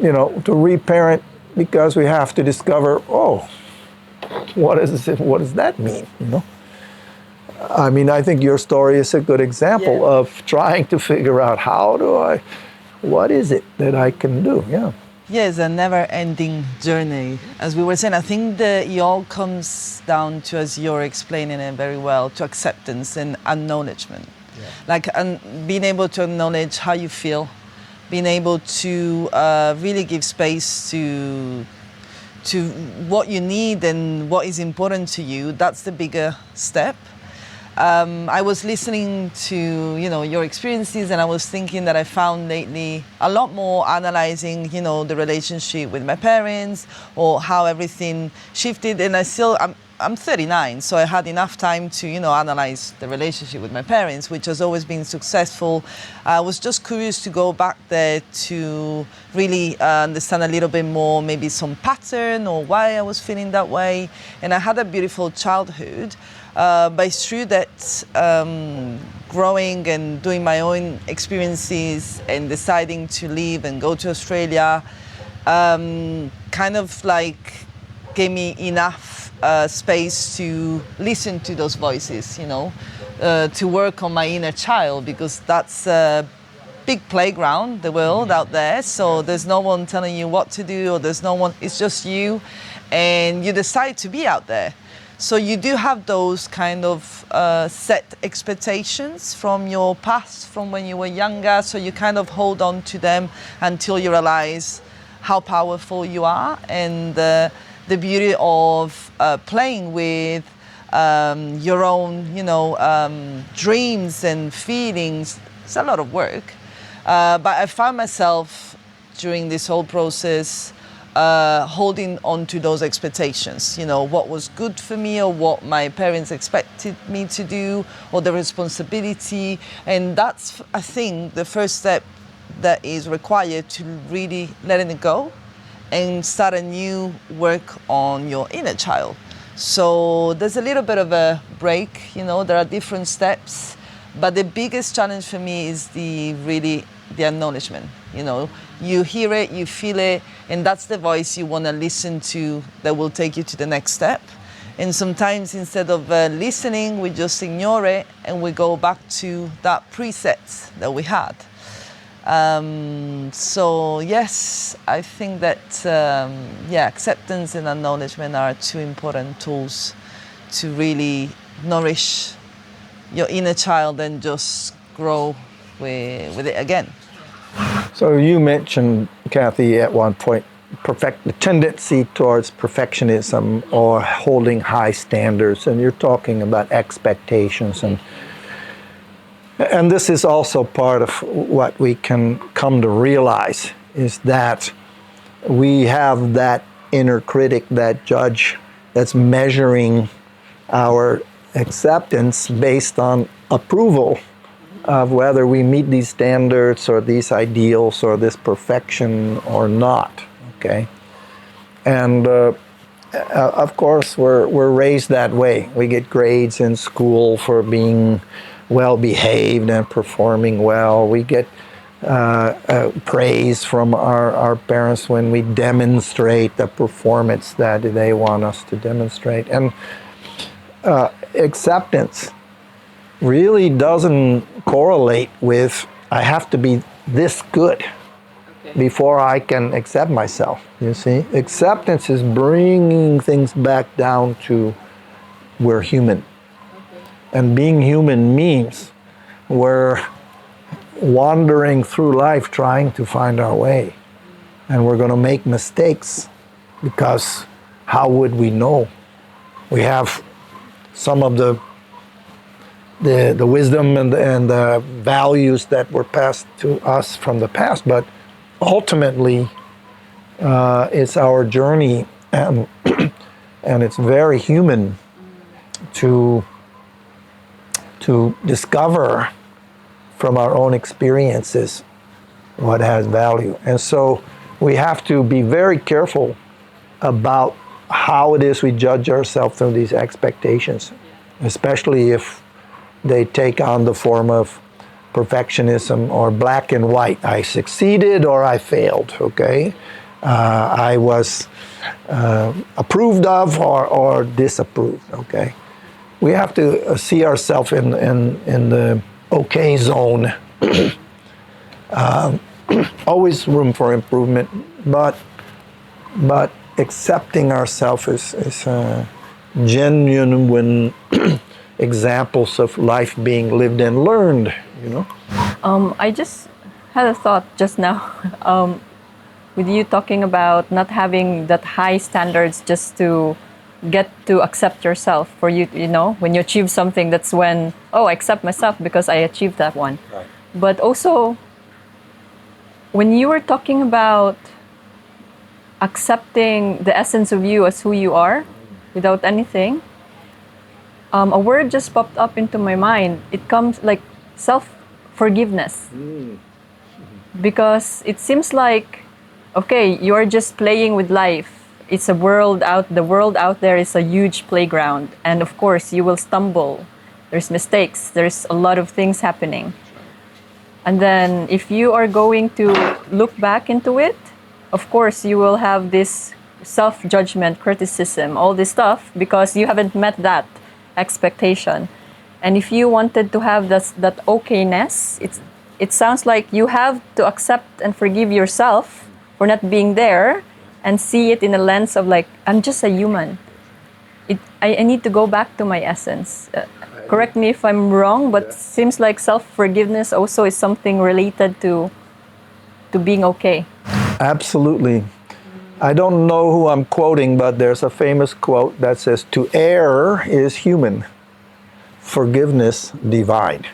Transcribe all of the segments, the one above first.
to reparent, because we have to discover, oh, what does that mean? I mean, I think your story is a good example of trying to figure out what is it that I can do? Yeah. Yes, a never-ending journey. As we were saying, I think that it all comes down to, as you're explaining it very well, to acceptance and acknowledgement. Yeah. Like being able to acknowledge how you feel, being able to really give space to what you need and what is important to you. That's the bigger step. I was listening to your experiences, and I was thinking that I found lately a lot more analyzing the relationship with my parents, or how everything shifted. And I'm 39, so I had enough time to analyze the relationship with my parents, which has always been successful. I was just curious to go back there to really understand a little bit more, maybe some pattern or why I was feeling that way. And I had a beautiful childhood. But it's true that growing and doing my own experiences and deciding to leave and go to Australia kind of like gave me enough space to listen to those voices, to work on my inner child, because that's a big playground, the world out there. So there's no one telling you what to do, or there's no one, it's just you, and you decide to be out there. So you do have those kind of set expectations from your past, from when you were younger. So you kind of hold on to them until you realize how powerful you are, and the beauty of playing with your own, dreams and feelings. It's a lot of work. But I found myself during this whole process holding on to those expectations, what was good for me, or what my parents expected me to do, or the responsibility. And that's, I think, the first step that is required to really letting it go and start a new work on your inner child. So there's a little bit of a break, there are different steps, but the biggest challenge for me is the acknowledgement. You hear it, you feel it, and that's the voice you want to listen to that will take you to the next step. And sometimes instead of listening, we just ignore it and we go back to that preset that we had. So yes, I think that acceptance and acknowledgement are two important tools to really nourish your inner child and just grow with it again. So you mentioned, Kathy, at one point, the tendency towards perfectionism or holding high standards, and you're talking about expectations, and this is also part of what we can come to realize, is that we have that inner critic, that judge, that's measuring our acceptance based on approval of whether we meet these standards or these ideals or this perfection or not, okay? And of course, we're raised that way. We get grades in school for being well-behaved and performing well. We get praise from our parents when we demonstrate the performance that they want us to demonstrate. And acceptance really doesn't correlate with, I have to be this good before I can accept myself, you see? Acceptance is bringing things back down to we're human. And being human means we're wandering through life trying to find our way. And we're going to make mistakes, because how would we know? We have some of the wisdom and the values that were passed to us from the past, but ultimately it's our journey, and it's very human to discover from our own experiences what has value. And so we have to be very careful about how it is we judge ourselves through these expectations, especially if they take on the form of perfectionism or black and white. I succeeded or I failed, okay? I was approved of or disapproved, okay? We have to see ourselves in the okay zone. Always room for improvement, but accepting ourselves is genuine examples of life being lived and learned, you know? I just had a thought just now with you talking about not having that high standards just to get to accept yourself. For you, you know, when you achieve something, that's when, oh, I accept myself because I achieved that one. Right. But also, when you were talking about accepting the essence of you as who you are without anything, a word just popped up into my mind. It comes like self-forgiveness. Because it seems like, okay, you're just playing with life. It's the world out there is a huge playground. And of course, you will stumble. There's mistakes. There's a lot of things happening. And then if you are going to look back into it, of course, you will have this self-judgment, criticism, all this stuff, because you haven't met that expectation. And if you wanted to have that okayness, it sounds like you have to accept and forgive yourself for not being there and see it in a lens of like, I'm just a human. I need to go back to my essence. Correct me if I'm wrong, but seems like self-forgiveness also is something related to being okay. Absolutely. I don't know who I'm quoting, but there's a famous quote that says, "To err is human, forgiveness divine."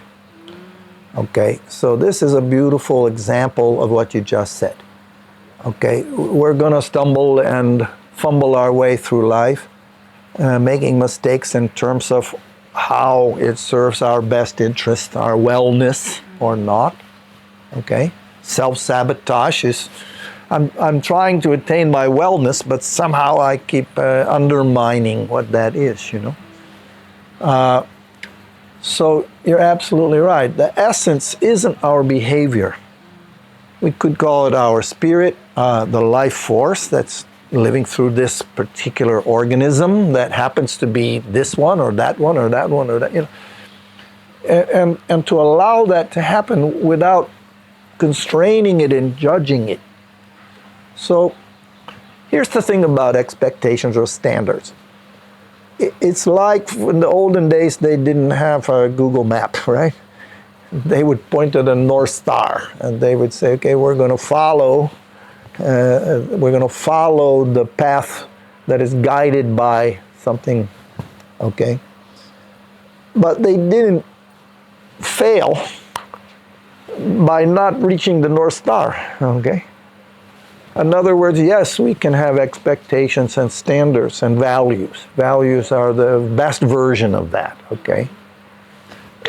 Okay, so this is a beautiful example of what you just said. Okay, we're going to stumble and fumble our way through life, making mistakes in terms of how it serves our best interest, our wellness or not. Okay, self-sabotage is, I'm trying to attain my wellness, but somehow I keep undermining what that is, you know. So you're absolutely right. The essence isn't our behavior. We could call it our spirit, the life force that's living through this particular organism that happens to be this one or that one or that one or that, you know. And to allow that to happen without constraining it and judging it. So here's the thing about expectations or standards. It's like in the olden days, they didn't have a Google map, right? They would point to the North Star and they would say, okay, we're going to follow the path that is guided by something, okay? But they didn't fail by not reaching the North Star, okay? In other words, yes, we can have expectations and standards and values. Values are the best version of that, okay?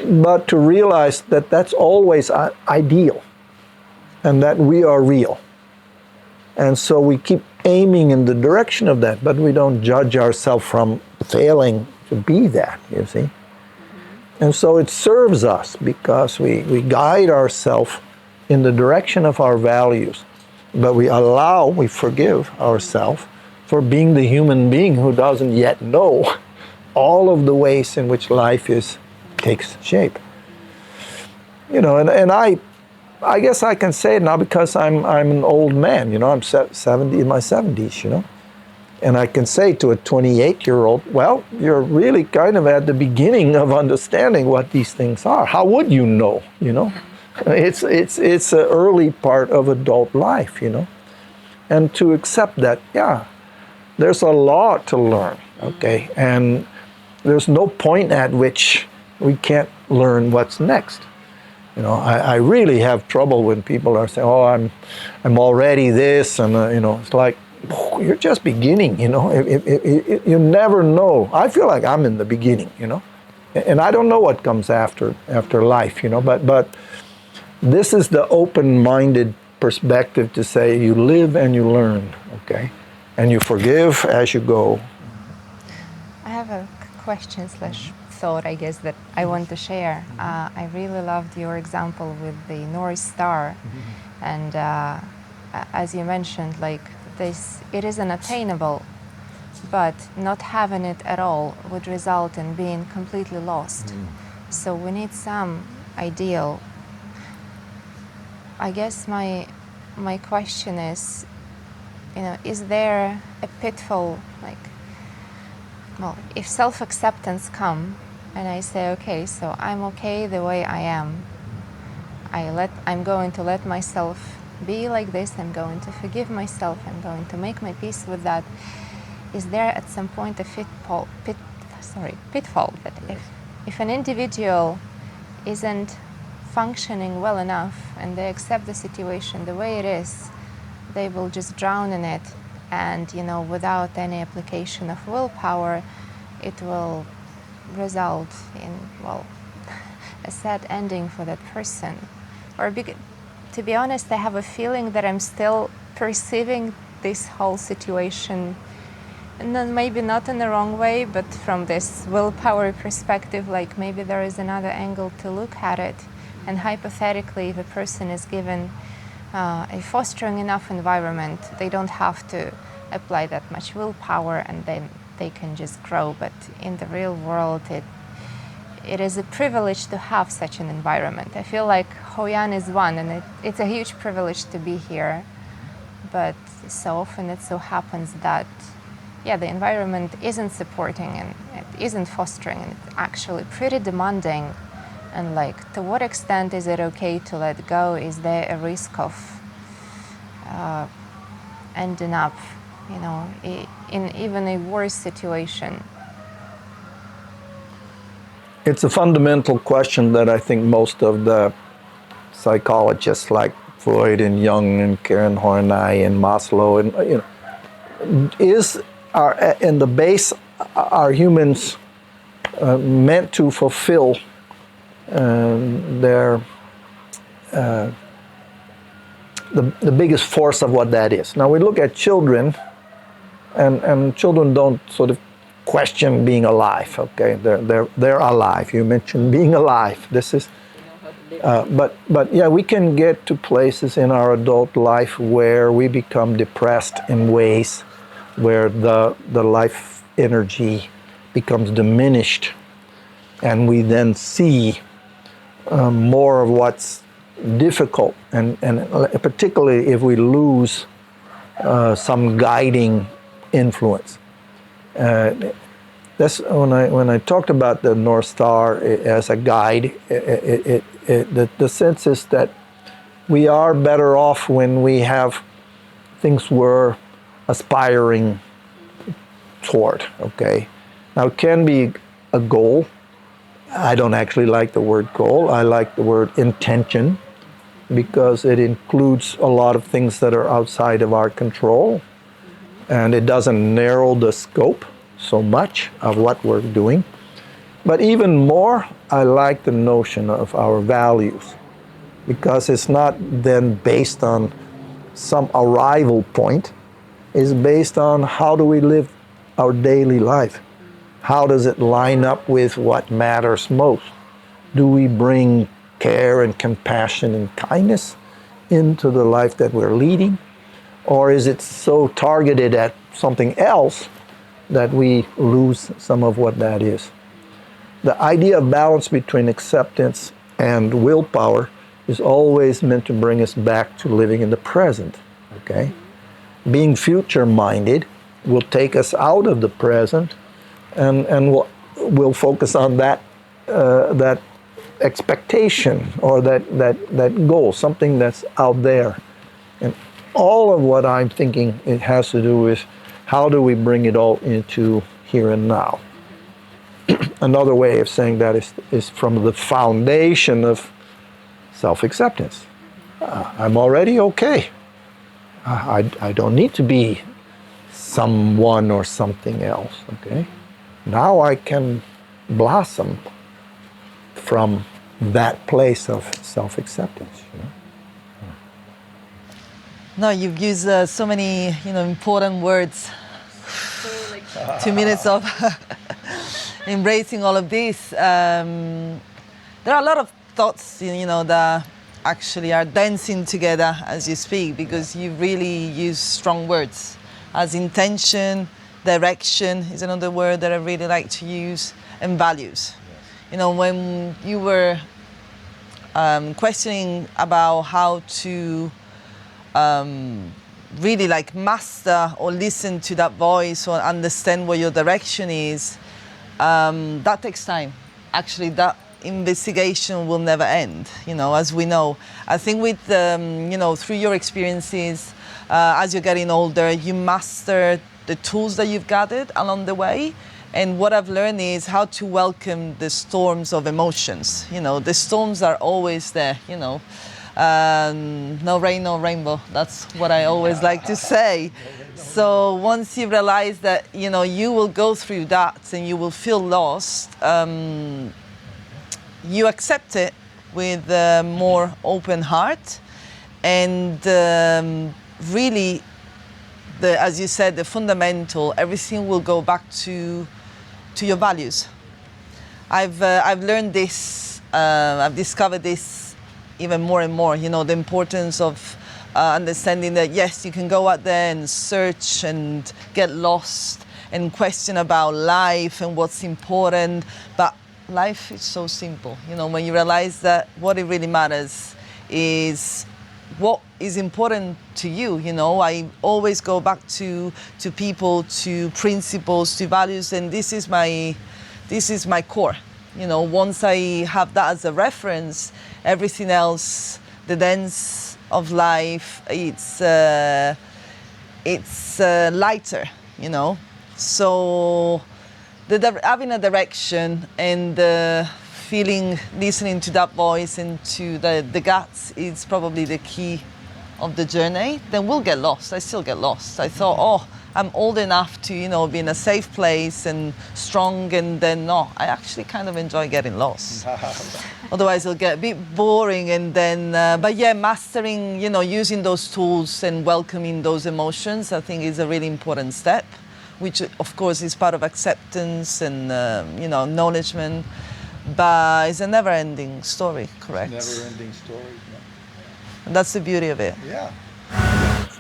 But to realize that that's always ideal and that we are real. And so we keep aiming in the direction of that, but we don't judge ourselves from failing to be that, you see? And so it serves us because we guide ourselves in the direction of our values. But we forgive ourselves for being the human being who doesn't yet know all of the ways in which life takes shape. You know, and I guess I can say it now because I'm an old man, you know, I'm 70 in my 70s, you know. And I can say to a 28-year-old, well, you're really kind of at the beginning of understanding what these things are. How would you know, you know? It's an early part of adult life, you know, and to accept that, yeah, there's a lot to learn, okay, and there's no point at which we can't learn what's next. You know, I really have trouble when people are saying, oh, I'm already this, and you know, it's like, you're just beginning, you know, you never know. I feel like I'm in the beginning, you know, and I don't know what comes after life, you know, but this is the open-minded perspective to say you live and you learn, okay? And you forgive as you go. I have a question slash thought, I guess, that I want to share. I really loved your example with the North Star, and as you mentioned, like this, it is unattainable, but not having it at all would result in being completely lost. So we need some ideal. I guess my question is, is there a pitfall, like, well, if self-acceptance come and I say, okay, so I'm okay the way I am, I'm going to let myself be like this, I'm going to forgive myself, I'm going to make my peace with that. Is there at some point a pitfall that if an individual isn't functioning well enough and they accept the situation the way it is, they will just drown in it, and without any application of willpower, it will result in, well, a sad ending for that person. Or to be honest, I have a feeling that I'm still perceiving this whole situation, and then maybe not in the wrong way, but from this willpower perspective, like maybe there is another angle to look at it. And hypothetically, if a person is given a fostering enough environment, they don't have to apply that much willpower, and then they can just grow. But in the real world, it is a privilege to have such an environment. I feel like Hoi An is one, and it's a huge privilege to be here. But so often it so happens that, the environment isn't supporting and it isn't fostering, and it's actually pretty demanding. And like, to what extent is it okay to let go? Is there a risk of ending up, in even a worse situation? It's a fundamental question that I think most of the psychologists like Freud and Jung and Karen Horney and Maslow and in the base, are humans meant to fulfill the biggest force of what that is. Now we look at children, and children don't sort of question being alive. Okay, they're alive. You mentioned being alive. This is, but we can get to places in our adult life where we become depressed in ways where the life energy becomes diminished, and we then see more of what's difficult, and particularly if we lose some guiding influence. That's when I talked about the North Star as a guide. The sense is that we are better off when we have things we're aspiring toward. Okay, now it can be a goal. I don't actually like the word goal. I like the word intention, because it includes a lot of things that are outside of our control, and it doesn't narrow the scope so much of what we're doing. But even more, I like the notion of our values, because it's not then based on some arrival point. It's based on how do we live our daily life. How does it line up with what matters most? Do we bring care and compassion and kindness into the life that we're leading? Or is it so targeted at something else that we lose some of what that is? The idea of balance between acceptance and willpower is always meant to bring us back to living in the present, okay? Being future-minded will take us out of the present, and we'll focus on that expectation or that goal, something that's out there. And all of what I'm thinking, it has to do with how do we bring it all into here and now. Another way of saying that is from the foundation of self-acceptance. I'm already okay. I don't need to be someone or something else, okay? Now I can blossom from that place of self-acceptance. No, you've used so many, important words. 2 minutes of embracing all of this. There are a lot of thoughts, that actually are dancing together as you speak, because you really use strong words as intention, direction is another word that I really like to use, and values. When you were questioning about how to really like master or listen to that voice or understand what your direction is, that takes time. Actually, that investigation will never end, as we know. I think with, through your experiences, as you're getting older, you master the tools that you've gathered along the way. And what I've learned is how to welcome the storms of emotions. The storms are always there, no rain, no rainbow. That's what I always like to say. So once you realize that, you will go through that and you will feel lost, you accept it with a more open heart, and really, as you said, the fundamental, everything will go back to your values. I've learned this, I've discovered this even more and more, the importance of understanding that yes, you can go out there and search and get lost and question about life and what's important, but life is so simple. When you realize that what it really matters is what is important to you. I always go back to people, to principles, to values, and this is my core. Once I have that as a reference, everything else, the dance of life, it's lighter. So having a direction and feeling, listening to that voice and to the guts is probably the key of the journey. Then we'll get lost. I still get lost. I thought, I'm old enough to, be in a safe place and strong, and then no, I actually kind of enjoy getting lost. Otherwise it'll get a bit boring, and then, but yeah, mastering, using those tools and welcoming those emotions, I think is a really important step, which of course is part of acceptance and, acknowledgement, but it's a never-ending story, correct? Never-ending story. And that's the beauty of it. Yeah.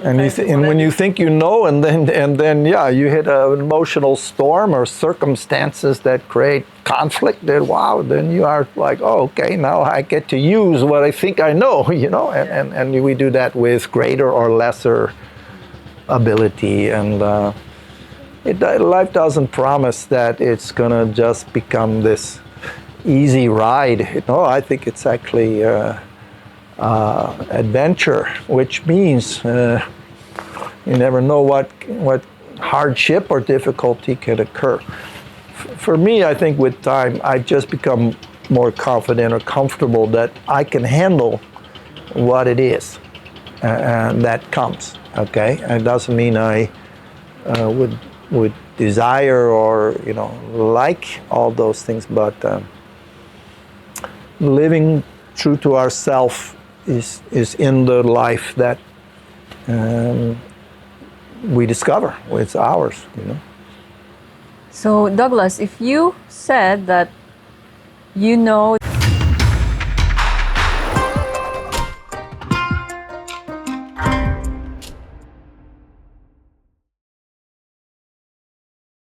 And, and when you think you know, and then you hit an emotional storm or circumstances that create conflict, then wow, then you are like, oh, okay, now I get to use what I think I know, and we do that with greater or lesser ability, and life doesn't promise that it's gonna just become this easy ride. I think it's actually adventure, which means you never know what hardship or difficulty can occur. For me, I think with time, I just become more confident or comfortable that I can handle what it is and that comes. Okay, it doesn't mean I would desire or like all those things, but living true to ourself is in the life that we discover. It's ours, So Douglas, if you said that